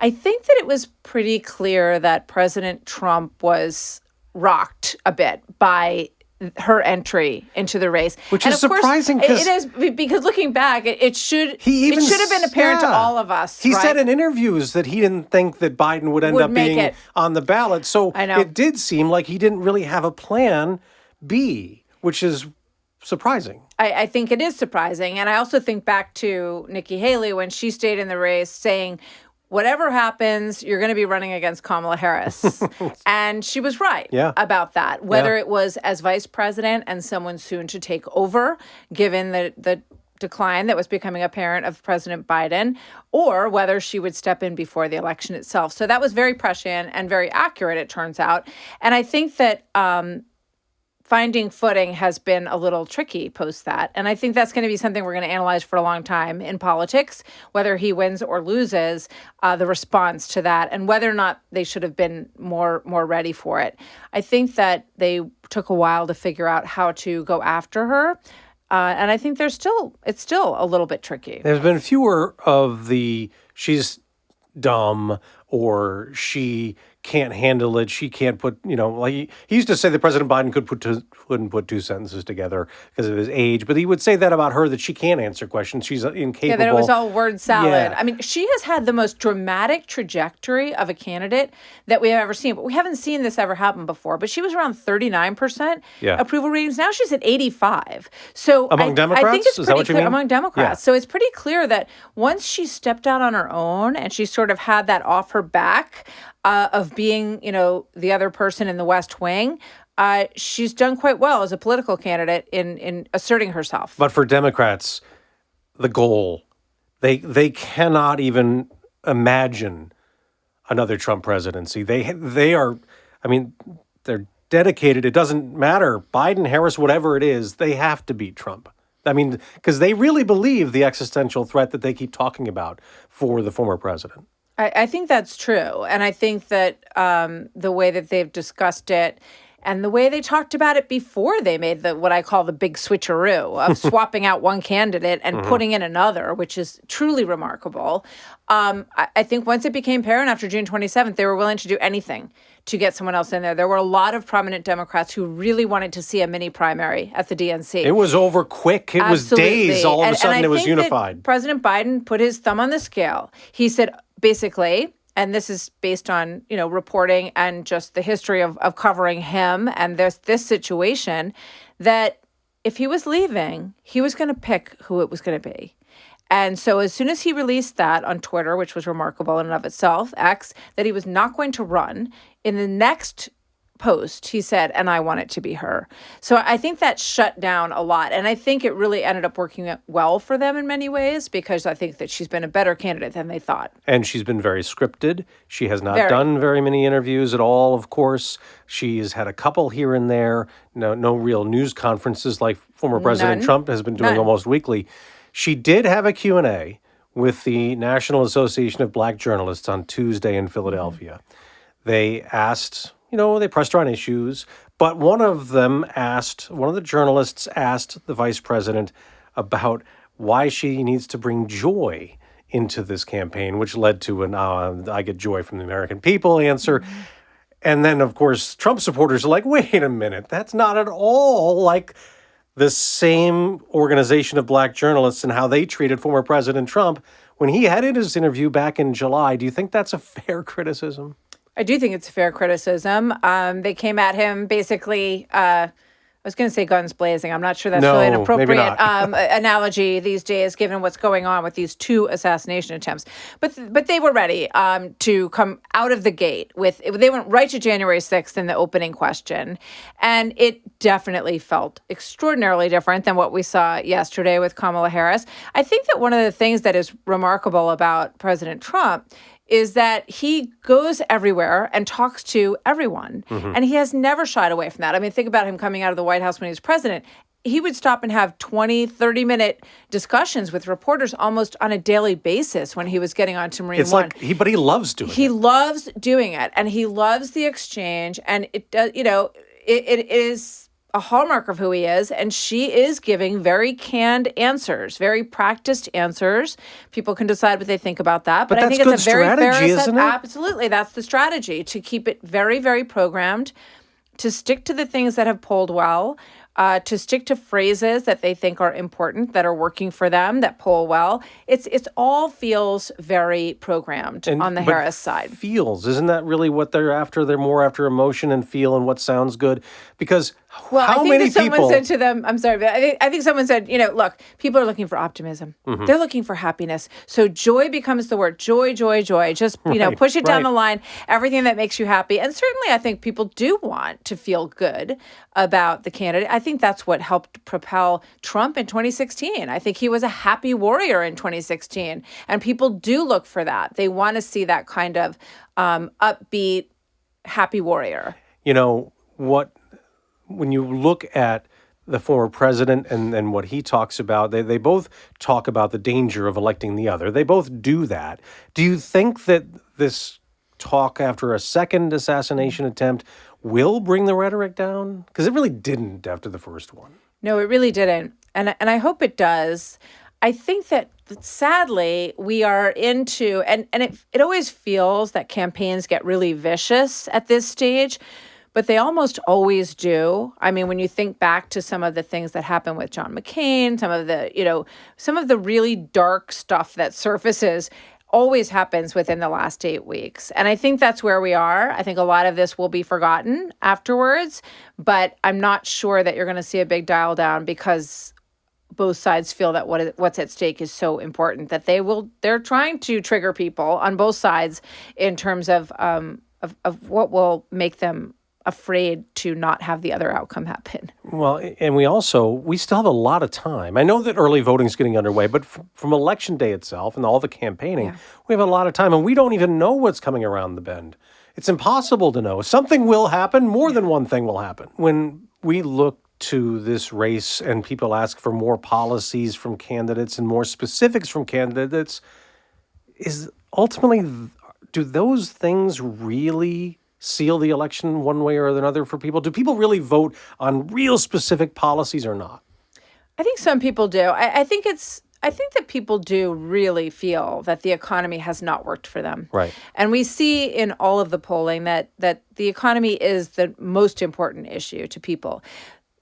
I think that it was pretty clear that President Trump was rocked a bit by her entry into the race. Which and is of course, surprising it is, because looking back, it should have been apparent to all of us. He said in interviews that he didn't think that Biden would end up being on the ballot. So it did seem like he didn't really have a plan B, which is surprising. I think it is surprising. And I also think back to Nikki Haley when she stayed in the race saying, whatever happens, you're going to be running against Kamala Harris. And she was right about that, whether it was as vice president and someone soon to take over, given the decline that was becoming apparent of President Biden, or whether she would step in before the election itself. So that was very prescient and very accurate, it turns out. And I think that finding footing has been a little tricky post that. And I think that's going to be something we're going to analyze for a long time in politics, whether he wins or loses, the response to that, and whether or not they should have been more ready for it. I think that they took a while to figure out how to go after her. And I think it's still a little bit tricky. There's been fewer of the she's dumb or she can't handle it. She can't put, like he used to say that President Biden couldn't put two sentences together because of his age. But he would say that about her, that she can't answer questions. She's incapable. Yeah, that it was all word salad. Yeah. I mean, she has had the most dramatic trajectory of a candidate that we have ever seen. But we haven't seen this ever happen before. But she was around 39% approval ratings. Now she's at 85. So among Democrats? I think it's Is that what you mean? among Democrats. Yeah. So it's pretty clear that once she stepped out on her own and she sort of had that off her back, of being, the other person in the West Wing, she's done quite well as a political candidate in asserting herself. But for Democrats, the goal, they cannot even imagine another Trump presidency. They are, they're dedicated. It doesn't matter. Biden, Harris, whatever it is, they have to beat Trump. Because they really believe the existential threat that they keep talking about for the former president. I think that's true. And I think that the way that they've discussed it and the way they talked about it before they made what I call the big switcheroo of swapping out one candidate and putting in another, which is truly remarkable. I think once it became apparent after June 27th, they were willing to do anything to get someone else in there. There were a lot of prominent Democrats who really wanted to see a mini primary at the DNC. It was over quick. It was days. All of a sudden, it was unified. President Biden put his thumb on the scale. He said, basically, and this is based on, reporting and just the history of covering him and this situation, that if he was leaving, he was going to pick who it was going to be. And so as soon as he released that on Twitter, which was remarkable in and of itself, X, that he was not going to run, in the next post, he said, and I want it to be her. So I think that shut down a lot. And I think it really ended up working well for them in many ways, because I think that she's been a better candidate than they thought. And she's been very scripted. She has not done very many interviews at all, of course. She's had a couple here and there. No real news conferences like former President Trump has been doing almost weekly. She did have a Q&A with the National Association of Black Journalists on Tuesday in Philadelphia. They asked... they pressed her on issues, but one of the journalists asked the vice president about why she needs to bring joy into this campaign, which led to an I get joy from the American people answer. And then, of course, Trump supporters are like, wait a minute, that's not at all like the same organization of black journalists and how they treated former President Trump when he had his interview back in July. Do you think that's a fair criticism? I do think it's a fair criticism. They came at him basically, I was going to say guns blazing. I'm not sure that's really an appropriate analogy these days, given what's going on with these two assassination attempts. But they were ready to come out of the gate they went right to January 6th in the opening question. And it definitely felt extraordinarily different than what we saw yesterday with Kamala Harris. I think that one of the things that is remarkable about President Trump is that he goes everywhere and talks to everyone. And he has never shied away from that. I mean, think about him coming out of the White House when he was president. He would stop and have 20, 30-minute discussions with reporters almost on a daily basis when he was getting on to Marine One. But he loves doing it. He loves doing it, and he loves the exchange. And it does, it is a hallmark of who he is, and she is giving very canned answers, very practiced answers. People can decide what they think about that, but I think it's a very fair isn't it? Absolutely, that's the strategy, to keep it very, very programmed, to stick to the things that have polled well, to stick to phrases that they think are important, that are working for them, that poll well. It's all feels very programmed on the Harris side. Isn't that really what they're after? They're more after emotion and feel and what sounds good. Because how many people? Someone said to them, I'm sorry, but I think someone said, look, people are looking for optimism. Mm-hmm. They're looking for happiness. So joy becomes the word. Joy, joy, joy. Just, push it down the line. Everything that makes you happy. And certainly I think people do want to feel good about the candidate. I think that's what helped propel Trump in 2016. I think he was a happy warrior in 2016. And people do look for that. They want to see that kind of upbeat, happy warrior. When you look at the former president and what he talks about, they both talk about the danger of electing the other. They both do that. Do you think that this talk after a second assassination attempt will bring the rhetoric down? Because it really didn't after the first one. No, it really didn't. And I hope it does. I think that sadly we are into, and it always feels that campaigns get really vicious at this stage, but they almost always do. I mean, when you think back to some of the things that happened with John McCain, some of the really dark stuff that surfaces always happens within the last 8 weeks. And I think that's where we are. I think a lot of this will be forgotten afterwards, but I'm not sure that you're going to see a big dial down, because both sides feel that what's at stake is so important that they're trying to trigger people on both sides in terms of what will make them afraid to not have the other outcome happen. Well, and we still have a lot of time. I know that early voting is getting underway, but from Election Day itself and all the campaigning, we have a lot of time, and we don't even know what's coming around the bend. It's impossible to know. Something will happen. More than one thing will happen. When we look to this race and people ask for more policies from candidates and more specifics from candidates, is ultimately, do those things really seal the election one way or another for people? Do people really vote on real specific policies or not? I think some people do. I think that people do really feel that the economy has not worked for them. Right. And we see in all of the polling that the economy is the most important issue to people.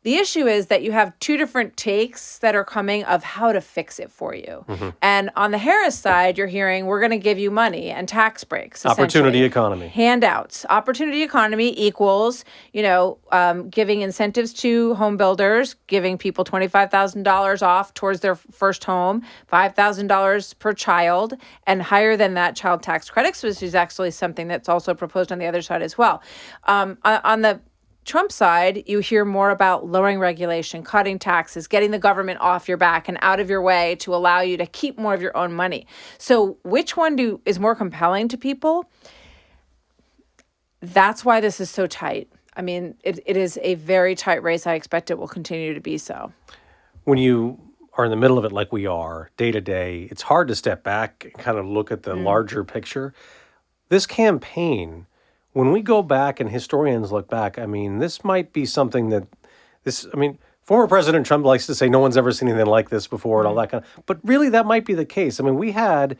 The issue is that you have two different takes that are coming of how to fix it for you. Mm-hmm. And on the Harris side, you're hearing, we're going to give you money and tax breaks. Opportunity economy. Handouts. Opportunity economy equals, giving incentives to home builders, giving people $25,000 off towards their first home, $5,000 per child, and higher than that child tax credits, which is actually something that's also proposed on the other side as well. On the Trump side, you hear more about lowering regulation, cutting taxes, getting the government off your back and out of your way to allow you to keep more of your own money. So which one is more compelling to people? That's why this is so tight. I mean, it is a very tight race. I expect it will continue to be so. When you are in the middle of it like we are, day to day, it's hard to step back and kind of look at the larger picture. This campaign, when we go back and historians look back, I mean, this might be something former President Trump likes to say no one's ever seen anything like this before and all that kind of, but really that might be the case. I mean, we had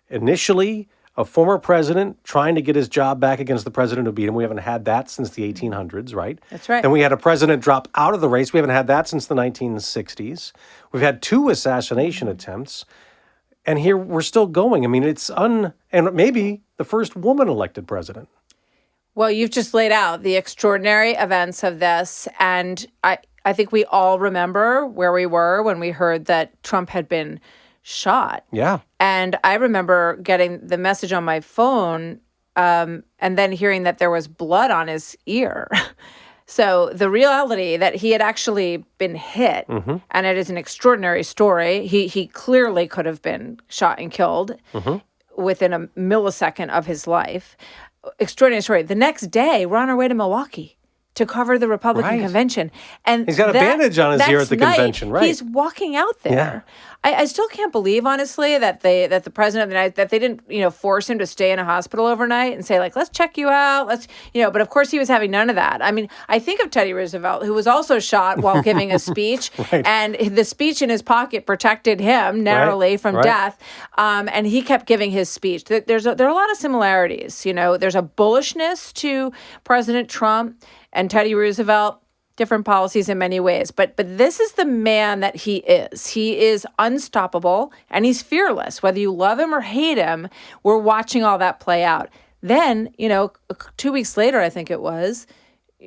initially a former president trying to get his job back against the president who beat him. We haven't had that since the 1800s, right? That's right. Then we had a president drop out of the race. We haven't had that since the 1960s. We've had 2 assassination attempts. And here we're still going. I mean, and maybe the first woman elected president. Well, you've just laid out the extraordinary events of this. And I think we all remember where we were when we heard that Trump had been shot. Yeah. And I remember getting the message on my phone and then hearing that there was blood on his ear. So the reality that he had actually been hit, and it is an extraordinary story. He clearly could have been shot and killed within a millisecond of his life. Extraordinary story. The next day, we're on our way to Milwaukee to cover the Republican convention. And he's got a bandage on his ear at the convention, right? He's walking out there. I still can't believe, honestly, that the president of the United that they didn't, force him to stay in a hospital overnight and say, like, let's check you out. But of course he was having none of that. I mean, I think of Teddy Roosevelt, who was also shot while giving a speech, and the speech in his pocket protected him narrowly from death. And he kept giving his speech. There are a lot of similarities. There's a bullishness to President Trump and Teddy Roosevelt. Different policies in many ways, but this is the man that he is. He is unstoppable and he's fearless. Whether you love him or hate him, we're watching all that play out. Then, 2 weeks later, I think it was,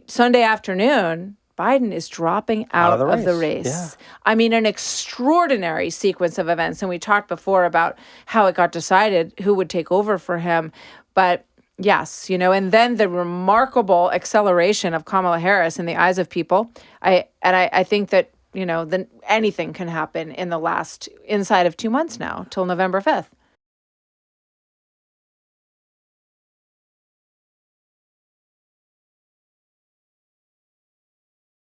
Sunday afternoon, Biden is dropping out of the race. Yeah. I mean, an extraordinary sequence of events. And we talked before about how it got decided who would take over for him. But yes, and then the remarkable acceleration of Kamala Harris in the eyes of people. I think that, then anything can happen inside of 2 months now, till November 5th.